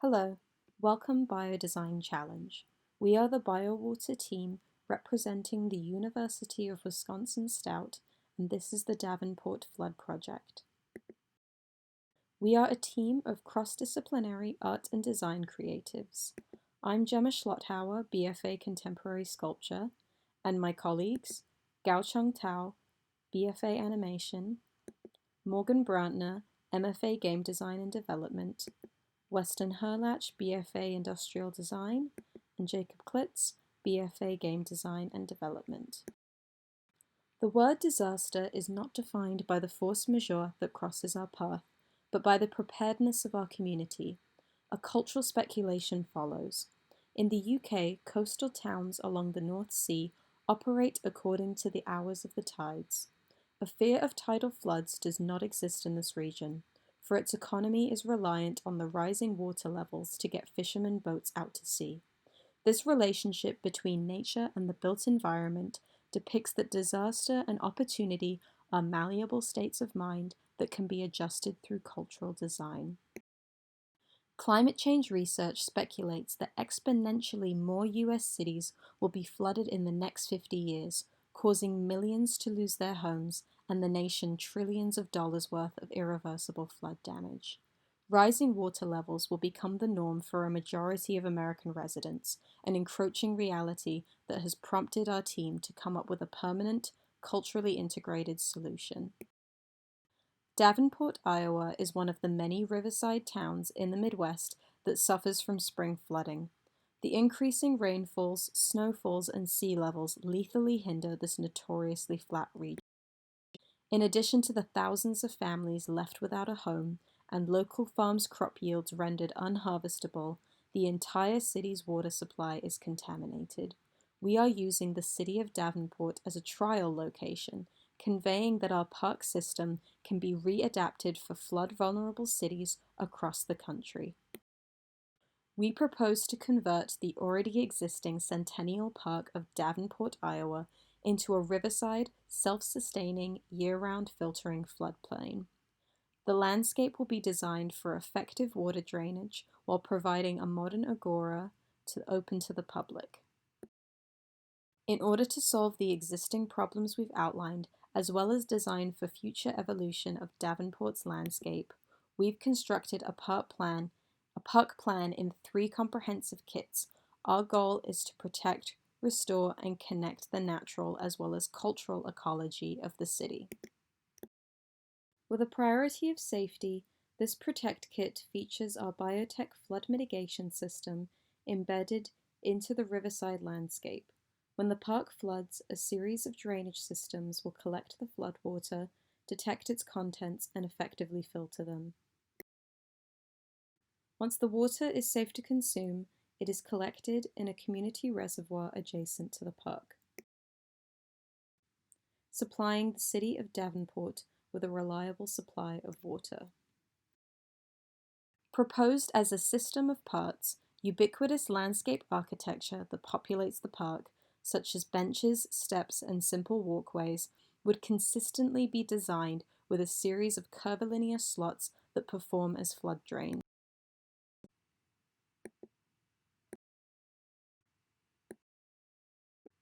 Hello, welcome Biodesign Challenge. We are the BioWater team representing the University of Wisconsin-Stout, and this is the Davenport Flood Project. We are a team of cross-disciplinary art and design creatives. I'm Gemma Schlotthauer, BFA Contemporary Sculpture, and my colleagues, Gao-Chung Tao, BFA Animation, Morgan Brantner, MFA Game Design and Development, Weston Herlach, BFA Industrial Design, and Jacob Klitz, BFA Game Design and Development. The word disaster is not defined by the force majeure that crosses our path, but by the preparedness of our community. A cultural speculation follows. In the UK, coastal towns along the North Sea operate according to the hours of the tides. A fear of tidal floods does not exist in this region, for its economy is reliant on the rising water levels to get fishermen boats out to sea. This relationship between nature and the built environment depicts that disaster and opportunity are malleable states of mind that can be adjusted through cultural design. Climate change research speculates that exponentially more US cities will be flooded in the next 50 years, causing millions to lose their homes and the nation trillions of dollars worth of irreversible flood damage. Rising water levels will become the norm for a majority of American residents, an encroaching reality that has prompted our team to come up with a permanent, culturally integrated solution. Davenport, Iowa is one of the many riverside towns in the Midwest that suffers from spring flooding. The increasing rainfalls, snowfalls, and sea levels lethally hinder this notoriously flat region. In addition to the thousands of families left without a home and local farms' crop yields rendered unharvestable, the entire city's water supply is contaminated. We are using the city of Davenport as a trial location, conveying that our park system can be readapted for flood-vulnerable cities across the country. We propose to convert the already existing Centennial Park of Davenport, Iowa, into a riverside, self-sustaining, year-round filtering floodplain. The landscape will be designed for effective water drainage while providing a modern agora open to the public. In order to solve the existing problems we've outlined, as well as design for future evolution of Davenport's landscape, we've constructed a park plan in 3 comprehensive kits. Our goal is to protect, restore, and connect the natural as well as cultural ecology of the city. With a priority of safety, this Protect Kit features our biotech flood mitigation system embedded into the riverside landscape. When the park floods, a series of drainage systems will collect the floodwater, detect its contents, and effectively filter them. Once the water is safe to consume, it is collected in a community reservoir adjacent to the park, supplying the city of Davenport with a reliable supply of water. Proposed as a system of parts, ubiquitous landscape architecture that populates the park, such as benches, steps, and simple walkways, would consistently be designed with a series of curvilinear slots that perform as flood drains.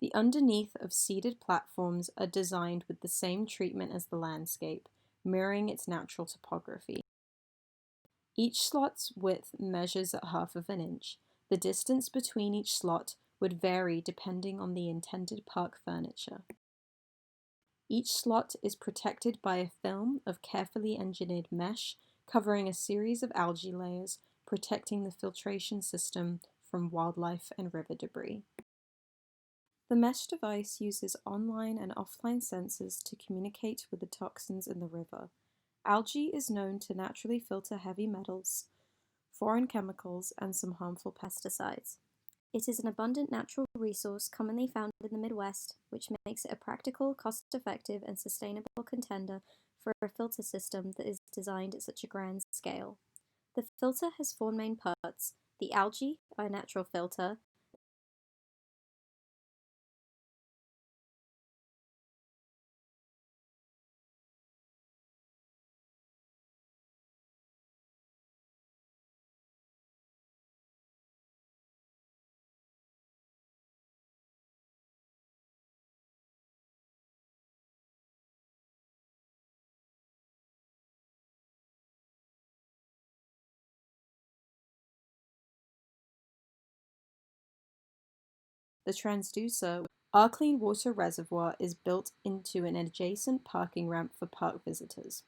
The underneath of seated platforms are designed with the same treatment as the landscape, mirroring its natural topography. Each slot's width measures at 1/2 inch. The distance between each slot would vary depending on the intended park furniture. Each slot is protected by a film of carefully engineered mesh covering a series of algae layers, protecting the filtration system from wildlife and river debris. The mesh device uses online and offline sensors to communicate with the toxins in the river. Algae is known to naturally filter heavy metals, foreign chemicals, and some harmful pesticides. It is an abundant natural resource commonly found in the Midwest, which makes it a practical, cost-effective, and sustainable contender for a filter system that is designed at such a grand scale. The filter has 4 main parts: the algae, a natural filter, The transducer, our clean water reservoir, is built into an adjacent parking ramp for park visitors.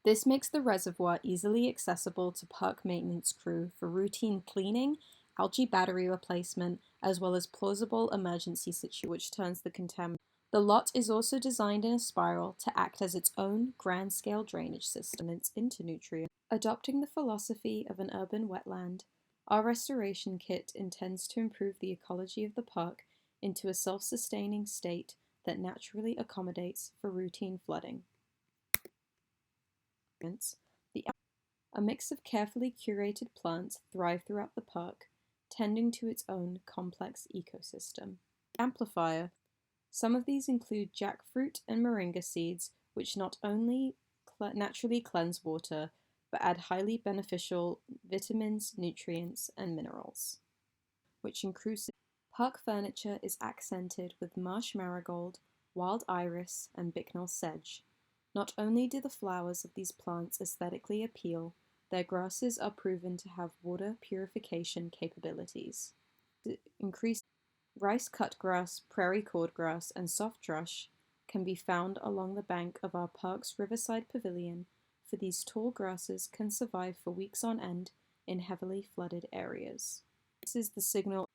This makes the reservoir easily accessible to park maintenance crew for routine cleaning, algae battery replacement, as well as plausible emergency situations, which turns the contaminant. The lot is also designed in a spiral to act as its own grand-scale drainage system into nutrients. Adopting the philosophy of an urban wetland, our restoration kit intends to improve the ecology of the park into a self-sustaining state that naturally accommodates for routine flooding. A mix of carefully curated plants thrive throughout the park, tending to its own complex ecosystem. Amplifier. Some of these include jackfruit and moringa seeds, which not only naturally cleanse water, but add highly beneficial vitamins, nutrients, and minerals. Park furniture is accented with marsh marigold, wild iris, and bicknell sedge. Not only do the flowers of these plants aesthetically appeal, their grasses are proven to have water purification capabilities. Increased rice cutgrass, prairie cordgrass, and soft thrush can be found along the bank of our park's Riverside Pavilion, for these tall grasses can survive for weeks on end in heavily flooded areas. This is the signal.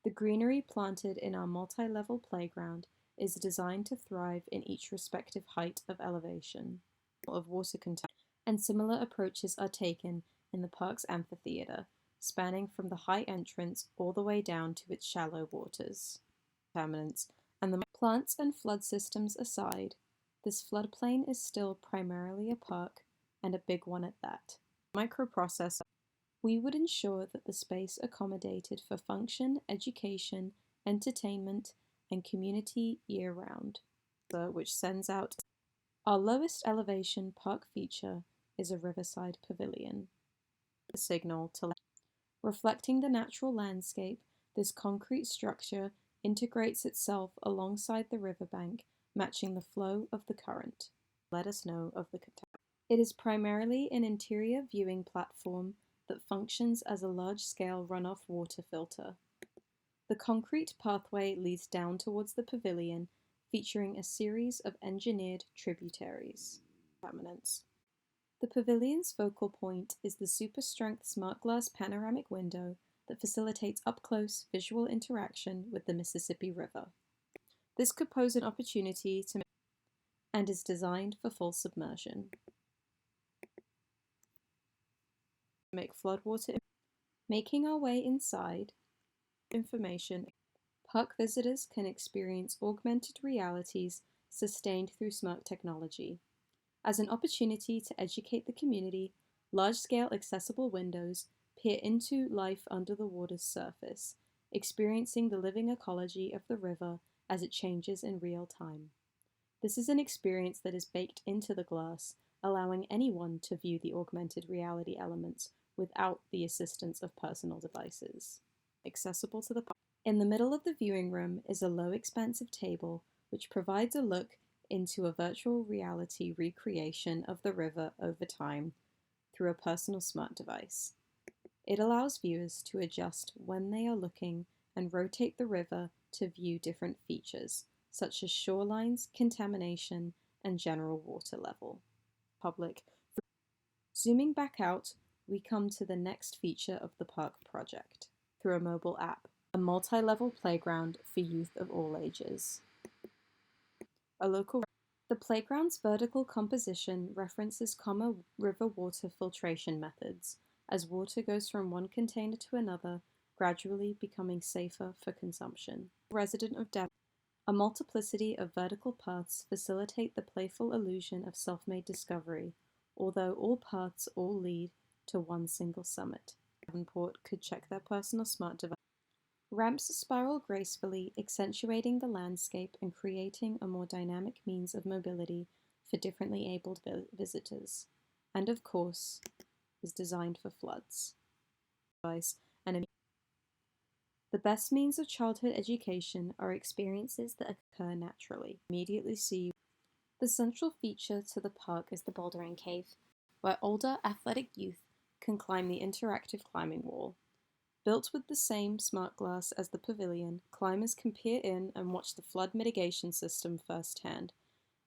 The greenery planted in our multi-level playground is designed to thrive in each respective height of elevation of water contamination, and similar approaches are taken in the park's amphitheater, spanning from the high entrance all the way down to its shallow waters. Contaminants and the plants and flood systems aside, this floodplain is still primarily a park, and a big one at that. Microprocessor. We would ensure that the space accommodated for function, education, entertainment, and community year-round, which sends out. Our lowest elevation park feature is a Riverside Pavilion. The signal to reflecting the natural landscape, this concrete structure integrates itself alongside the riverbank, matching the flow of the current. Let us know of the contaminant. It is primarily an interior viewing platform that functions as a large-scale runoff water filter. The concrete pathway leads down towards the pavilion, featuring a series of engineered tributaries. Contaminants. The pavilion's focal point is the super-strength smart glass panoramic window that facilitates up-close visual interaction with the Mississippi River. This could pose an opportunity to and is designed for full submersion. Make floodwater. Making our way inside, information. Park visitors can experience augmented realities sustained through smart technology. As an opportunity to educate the community, large-scale accessible windows peer into life under the water's surface, experiencing the living ecology of the river as it changes in real time. This is an experience that is baked into the glass, allowing anyone to view the augmented reality elements without the assistance of personal devices. Accessible to the park. In the middle of the viewing room is a low expansive table which provides a look into a virtual reality recreation of the river over time through a personal smart device. It allows viewers to adjust when they are looking and rotate the river to view different features, such as shorelines, contamination, and general water level. Public. Zooming back out, we come to the next feature of the park project, through a mobile app, a multi-level playground for youth of all ages. The playground's vertical composition references common river water filtration methods, as water goes from one container to another, gradually becoming safer for consumption. Resident of Davenport, a multiplicity of vertical paths facilitate the playful illusion of self-made discovery, although all paths all lead to one single summit. Davenport could check their personal smart device. Ramps spiral gracefully, accentuating the landscape and creating a more dynamic means of mobility for differently abled visitors, and of course, is designed for floods. The best means of childhood education are experiences that occur naturally. Immediately see. The central feature to the park is the bouldering cave, where older athletic youth can climb the interactive climbing wall. Built with the same smart glass as the pavilion, climbers can peer in and watch the flood mitigation system firsthand.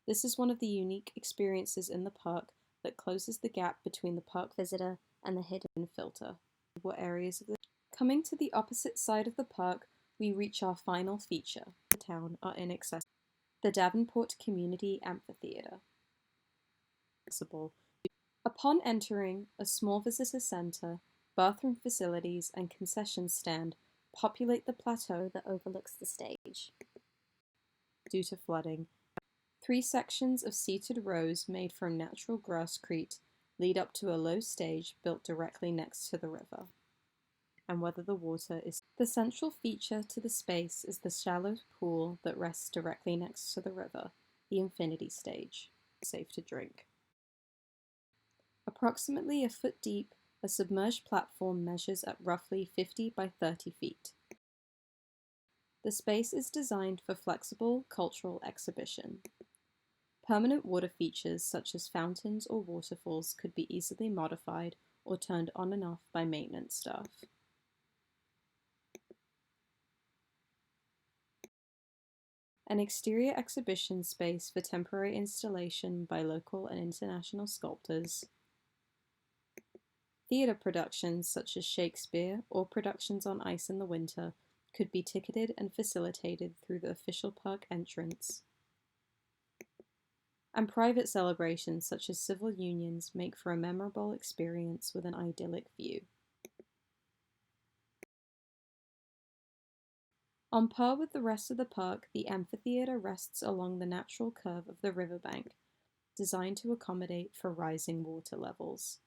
This is one of the unique experiences in the park that closes the gap between the park visitor and the hidden filter. What areas of the Coming to the opposite side of the park, we reach our final feature. The town are inaccessible. The Davenport Community Amphitheater. Upon entering, a small visitor center, bathroom facilities, and concession stand populate the plateau that overlooks the stage. Due to flooding, 3 sections of seated rows made from natural grasscrete lead up to a low stage built directly next to the river. And whether the water is the central feature to the space is the shallow pool that rests directly next to the river, the infinity stage, safe to drink. Approximately a foot deep, a submerged platform measures at roughly 50 by 30 feet. The space is designed for flexible cultural exhibition. Permanent water features such as fountains or waterfalls could be easily modified or turned on and off by maintenance staff. An exterior exhibition space for temporary installation by local and international sculptors. Theatre productions such as Shakespeare or productions on ice in the winter could be ticketed and facilitated through the official park entrance. And private celebrations such as civil unions make for a memorable experience with an idyllic view. On par with the rest of the park, the amphitheater rests along the natural curve of the riverbank, designed to accommodate for rising water levels.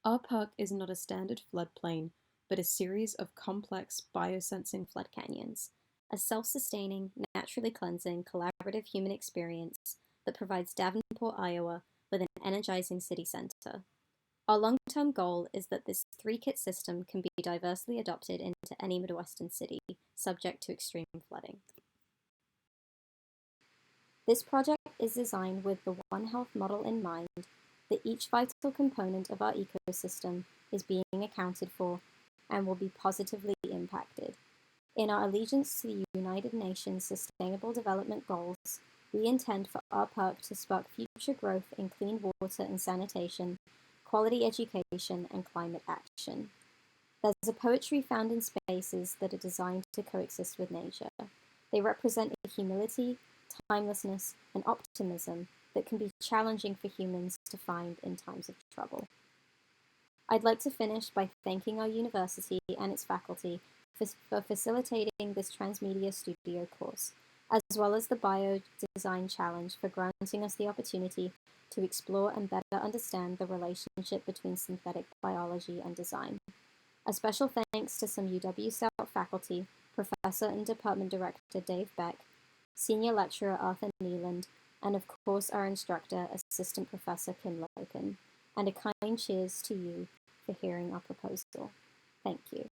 Our park is not a standard floodplain, but a series of complex biosensing flood canyons, a self-sustaining, naturally cleansing, collaborative human experience that provides Davenport, Iowa, with an energizing city center. Our long-term goal is that this 3-kit system can be diversely adopted into any Midwestern city, subject to extreme flooding. This project is designed with the One Health model in mind, that each vital component of our ecosystem is being accounted for and will be positively impacted. In our allegiance to the United Nations Sustainable Development Goals, we intend for our park to spark future growth in clean water and sanitation, quality education, and climate action. There's a poetry found in spaces that are designed to coexist with nature. They represent a humility, timelessness, and optimism that can be challenging for humans to find in times of trouble. I'd like to finish by thanking our university and its faculty for facilitating this transmedia studio course, as well as the Bio Design Challenge for granting us the opportunity to explore and better understand the relationship between synthetic biology and design. A special thanks to some UW Stout faculty, Professor and Department Director Dave Beck, Senior Lecturer Arthur Neeland, and of course our instructor, Assistant Professor Kim Loken, and a kind cheers to you for hearing our proposal. Thank you.